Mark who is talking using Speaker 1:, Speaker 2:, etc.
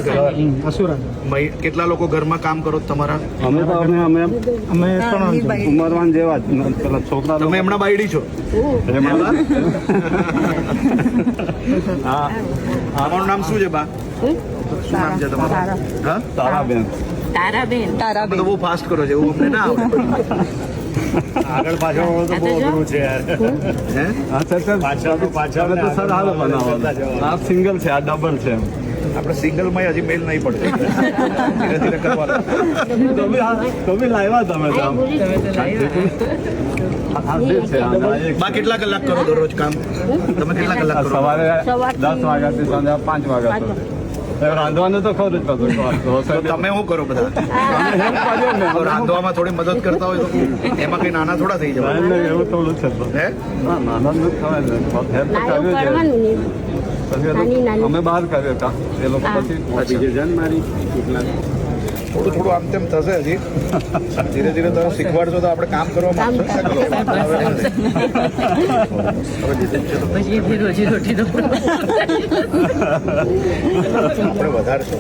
Speaker 1: કયા ઘર?
Speaker 2: અસુરા.
Speaker 1: કેટલા લોકો ઘરમાં કામ કરો છો તમારા?
Speaker 3: અમે તો અમે ઉંમરવાન જેવા જ પેલા છોકરા.
Speaker 1: તમે હમણાં બાયડી છો? તમારું નામ શું છે બા? શું નામ છે તમારું? હા,
Speaker 3: તારાબેન.
Speaker 1: તમે તો બહુ ફાસ્ટ કરો છો, એવું અમને ના આવડે.
Speaker 4: આગળ પાછળ તો બહુ અઘરું છે યાર.
Speaker 1: હે?
Speaker 3: પાછળ તો સર હાલ બનાવો. આ સિંગલ છે, આ ડબલ છે.
Speaker 1: આપણે સિંગલમાં હજી મેલ નહીં પડતો, ધીરે ધીરે કરવાનું.
Speaker 3: તો બી લાવ્યા તમે તો આમ. આ બે છે.
Speaker 1: બા કેટલા કલાક કરો દરરોજ કામ? તમે કેટલા કલાક કરો?
Speaker 3: સવારે 10 વાગ્યાથી સાંજે 5 વાગ્યા સુધી. રાંધવાનું તો ખરું જ બધું.
Speaker 1: તો તમે શું કરો બધા? તો રાંધવામાં થોડી મદદ કરતા હોય તો એમાં કઈ નાના થોડા થઈ જવાય.
Speaker 3: એવું થોડું છે.
Speaker 1: હે?
Speaker 3: નાના જ ખવાય ને. હેલ્પ તો કરવી છે. અમે બહાર કર્યો હતા એ લોકો પછી મારી
Speaker 1: થોડું થોડું આમ તેમ થશે હજી. ધીરે ધીરે તમે શીખવાડશો તો આપણે કામ કરવા માંગશો. આપણે વધારશું.